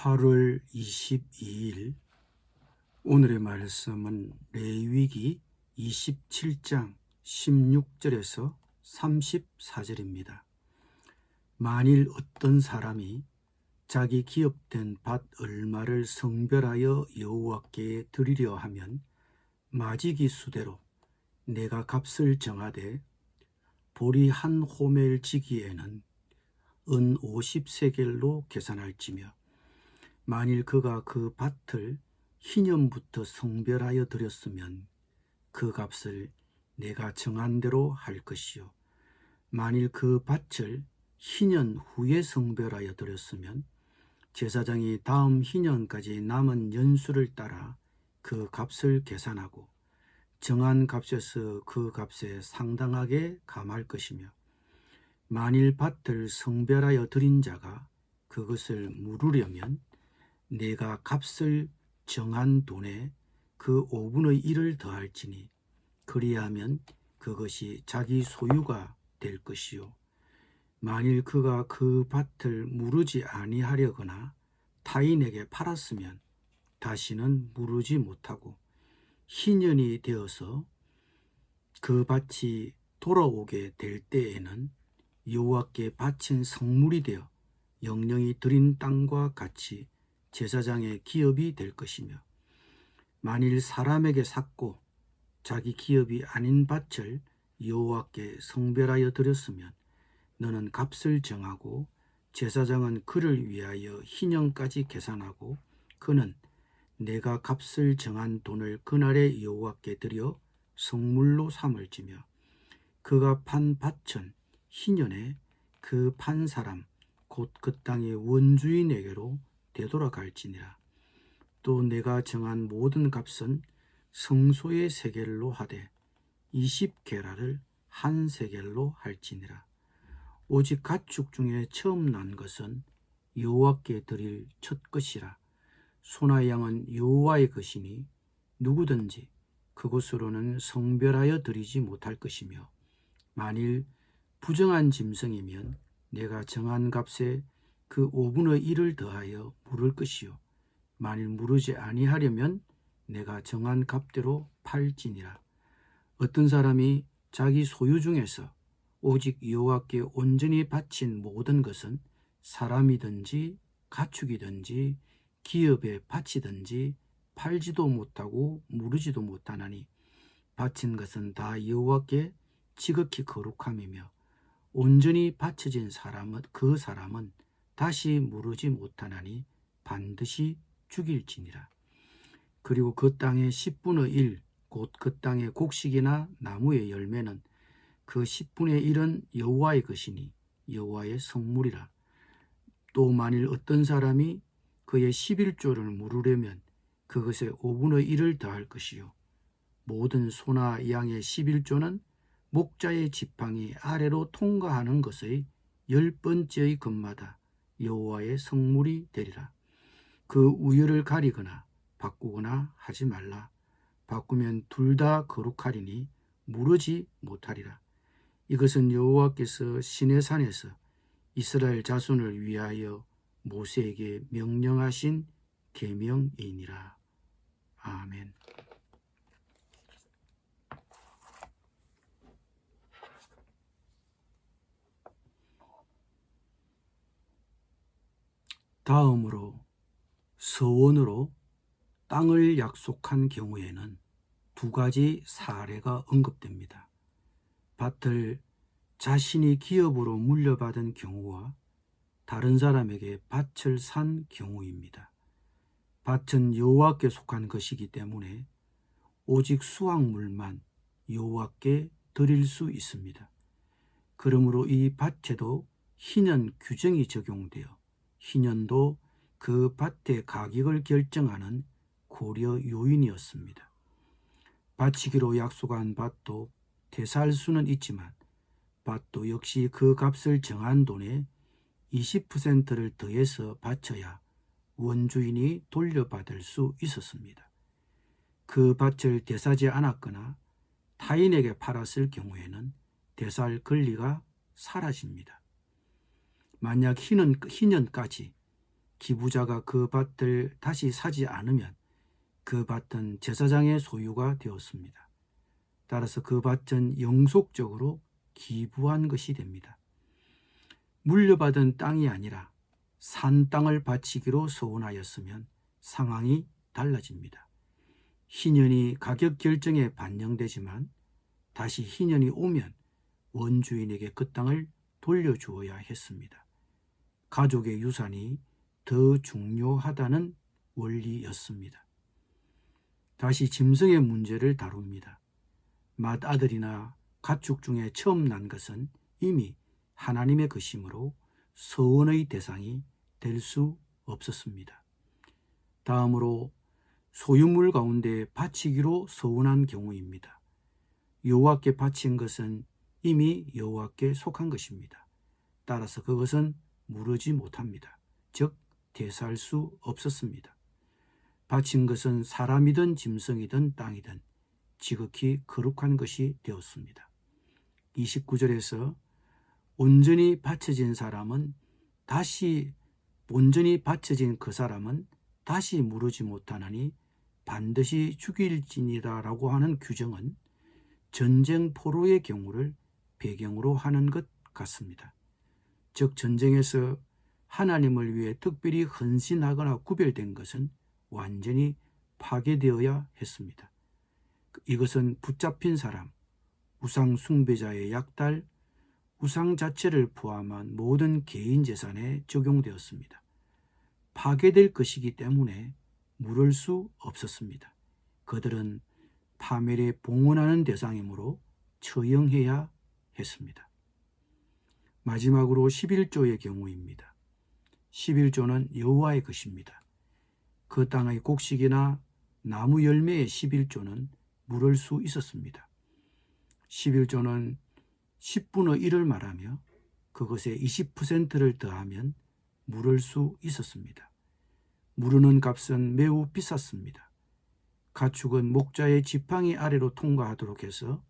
8월 22일 오늘의 말씀은 레위기 27장 16절에서 34절입니다. 만일 어떤 사람이 자기 기업된 밭 얼마를 성별하여 여호와께 드리려 하면 마지기 수대로 내가 값을 정하되 보리 한 호멜 지기에는 은 50세겔로 계산할지며 만일 그가 그 밭을 희년부터 성별하여 드렸으면 그 값을 내가 정한 대로 할 것이요 만일 그 밭을 희년 후에 성별하여 드렸으면 제사장이 다음 희년까지 남은 연수를 따라 그 값을 계산하고 정한 값에서 그 값에 상당하게 감할 것이며 만일 밭을 성별하여 드린 자가 그것을 물으려면 내가 값을 정한 돈에 그 5분의 1을 더할지니 그리하면 그것이 자기 소유가 될 것이요 만일 그가 그 밭을 무르지 아니하려거나 타인에게 팔았으면 다시는 무르지 못하고 희년이 되어서 그 밭이 돌아오게 될 때에는 여호와께 바친 성물이 되어 영령이 드린 땅과 같이 제사장의 기업이 될 것이며 만일 사람에게 샀고 자기 기업이 아닌 밭을 여호와께 성별하여 드렸으면 너는 값을 정하고 제사장은 그를 위하여 희년까지 계산하고 그는 내가 값을 정한 돈을 그날에 여호와께 드려 성물로 삼을지며 그가 판 밭은 희년에 그 판 사람 곧 그 땅의 원주인에게로 되돌아갈지니라. 또 내가 정한 모든 값은 성소의 세겔로 하되 20게라를 한 세겔로 할지니라. 오직 가축 중에 처음 난 것은 여호와께 드릴 첫 것이라. 소나 양은 여호와의 것이니 누구든지 그것으로는 성별하여 드리지 못할 것이며 만일 부정한 짐승이면 내가 정한 값에 그 5분의 1을 더하여 물을 것이요 만일 무르지 아니하려면 내가 정한 값대로 팔지니라. 어떤 사람이 자기 소유 중에서 오직 여호와께 온전히 바친 모든 것은 사람이든지 가축이든지 기업의 밭이든지 팔지도 못하고 무르지도 못하나니 바친 것은 다 여호와께 지극히 거룩함이며 온전히 바쳐진 사람은 그 사람은 다시 무르지 못하나니 반드시 죽일지니라. 그리고 그 땅의 10분의 1 곧 그 땅의 곡식이나 나무의 열매는 그 10분의 1은 여호와의 것이니 여호와의 성물이라. 또 만일 어떤 사람이 그의 11조를 물으려면 그것에 5분의 1을 더할 것이요 모든 소나 양의 11조는 목자의 지팡이 아래로 통과하는 것의 10번째의 것마다 여호와의 성물이 되리라. 그 우열을 가리거나 바꾸거나 하지 말라. 바꾸면 둘 다 거룩하리니 무르지 못하리라. 이것은 여호와께서 시내산에서 이스라엘 자손을 위하여 모세에게 명령하신 계명이니라. 아멘. 다음으로 서원으로 땅을 약속한 경우에는 두 가지 사례가 언급됩니다. 밭을 자신이 기업으로 물려받은 경우와 다른 사람에게 밭을 산 경우입니다. 밭은 여호와께 속한 것이기 때문에 오직 수확물만 여호와께 드릴 수 있습니다. 그러므로 이 밭에도 희년 규정이 적용되어 희년도 그 밭의 가격을 결정하는 고려 요인이었습니다. 바치기로 약속한 밭도 되살 수는 있지만 밭도 역시 그 값을 정한 돈에 20%를 더해서 바쳐야 원주인이 돌려받을 수 있었습니다. 그 밭을 되사지 않았거나 타인에게 팔았을 경우에는 되살 권리가 사라집니다. 만약 희년까지 기부자가 그 밭을 다시 사지 않으면 그 밭은 제사장의 소유가 되었습니다. 따라서 그 밭은 영속적으로 기부한 것이 됩니다. 물려받은 땅이 아니라 산 땅을 바치기로 서운하였으면 상황이 달라집니다. 희년이 가격 결정에 반영되지만 다시 희년이 오면 원주인에게 그 땅을 돌려주어야 했습니다. 가족의 유산이 더 중요하다는 원리였습니다. 다시 짐승의 문제를 다룹니다. 맏아들이나 가축 중에 처음 난 것은 이미 하나님의 것이므로 서원의 대상이 될 수 없었습니다. 다음으로 소유물 가운데 바치기로 서원한 경우입니다. 여호와께 바친 것은 이미 여호와께 속한 것입니다. 따라서 그것은 무르지 못합니다. 즉 되살 수 없었습니다. 바친 것은 사람이든 짐승이든 땅이든 지극히 거룩한 것이 되었습니다. 29절에서 온전히 바쳐진 그 사람은 다시 무르지 못하나니 반드시 죽일지니라라고 하는 규정은 전쟁 포로의 경우를 배경으로 하는 것 같습니다. 즉 전쟁에서 하나님을 위해 특별히 헌신하거나 구별된 것은 완전히 파괴되어야 했습니다. 이것은 붙잡힌 사람, 우상 숭배자의 약탈, 우상 자체를 포함한 모든 개인 재산에 적용되었습니다. 파괴될 것이기 때문에 물을 수 없었습니다. 그들은 파멸에 봉헌하는 대상이므로 처형해야 했습니다. 마지막으로 11조의 경우입니다. 11조는 여호와의 것입니다. 그 땅의 곡식이나 나무 열매의 11조는 물을 수 있었습니다. 11조는 10분의 1을 말하며 그것의 20%를 더하면 물을 수 있었습니다. 무르는 값은 매우 비쌌습니다. 가축은 목자의 지팡이 아래로 통과하도록 해서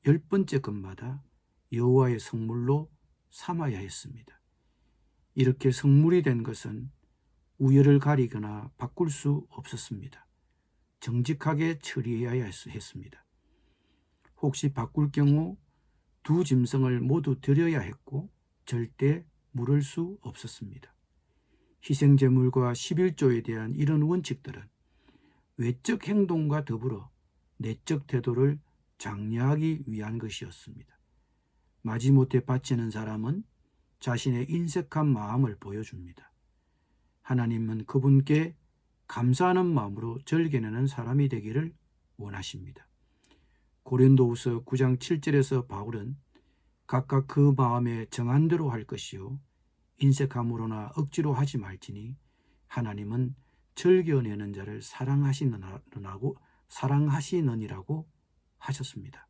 10번째 것마다 여호와의 성물로 삼아야 했습니다. 이렇게 성물이 된 것은 우열을 가리거나 바꿀 수 없었습니다. 정직하게 처리해야 했습니다. 혹시 바꿀 경우 두 짐승을 모두 드려야 했고 절대 물을 수 없었습니다. 희생제물과 11조에 대한 이런 원칙들은 외적 행동과 더불어 내적 태도를 장려하기 위한 것이었습니다. 마지못해 바치는 사람은 자신의 인색한 마음을 보여줍니다. 하나님은 그분께 감사하는 마음으로 절개내는 사람이 되기를 원하십니다. 고린도후서 9장 7절에서 바울은 각각 그 마음에 정한 대로 할 것이요 인색함으로나 억지로 하지 말지니 하나님은 절개내는 자를 사랑하시느니라고 하셨습니다.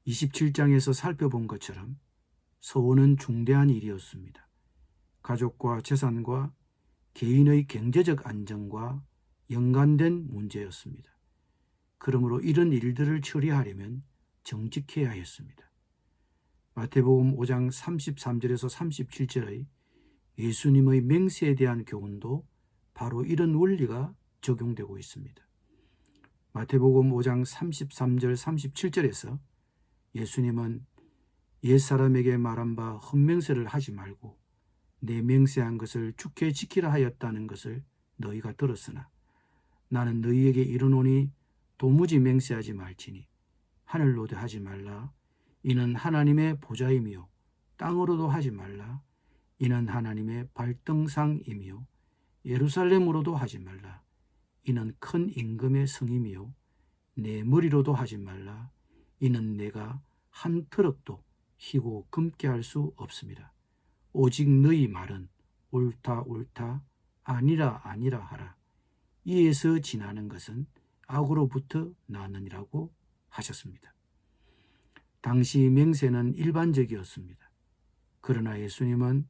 27장에서 살펴본 것처럼 서원은 중대한 일이었습니다. 가족과 재산과 개인의 경제적 안정과 연관된 문제였습니다. 그러므로 이런 일들을 처리하려면 정직해야 했습니다. 마태복음 5장 33절에서 37절의 예수님의 맹세에 대한 교훈도 바로 이런 원리가 적용되고 있습니다. 마태복음 5장 33절 37절에서 예수님은 옛사람에게 말한 바 헛맹세를 하지 말고 내 맹세한 것을 주께 지키라 하였다는 것을 너희가 들었으나 나는 너희에게 이르노니 도무지 맹세하지 말지니 하늘로도 하지 말라 이는 하나님의 보좌이며 땅으로도 하지 말라 이는 하나님의 발등상이며 예루살렘으로도 하지 말라 이는 큰 임금의 성이며 내 머리로도 하지 말라 이는 내가 한 트럭도 희고 금게 할 수 없습니다. 오직 너희 말은 옳다 옳다 아니라 아니라 하라. 이에서 지나는 것은 악으로부터 나느니라고 하셨습니다. 당시 맹세는 일반적이었습니다. 그러나 예수님은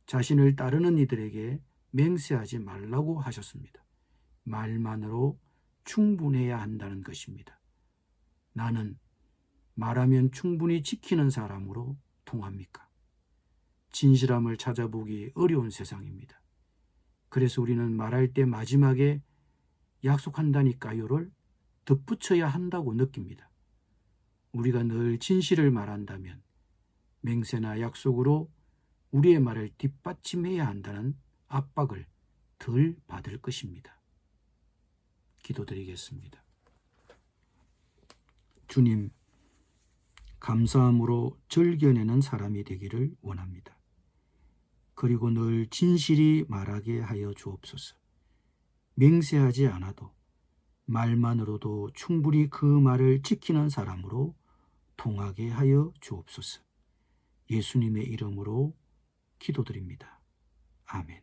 자신을 따르는 이들에게 맹세하지 말라고 하셨습니다. 말만으로 충분해야 한다는 것입니다. 나는 말하면 충분히 지키는 사람으로 통합니까? 진실함을 찾아보기 어려운 세상입니다. 그래서 우리는 말할 때 마지막에 약속한다니까요를 덧붙여야 한다고 느낍니다. 우리가 늘 진실을 말한다면 맹세나 약속으로 우리의 말을 뒷받침해야 한다는 압박을 덜 받을 것입니다. 기도드리겠습니다. 주님, 감사함으로 즐겨내는 사람이 되기를 원합니다. 그리고 늘 진실이 말하게 하여 주옵소서. 맹세하지 않아도 말만으로도 충분히 그 말을 지키는 사람으로 통하게 하여 주옵소서. 예수님의 이름으로 기도드립니다. 아멘.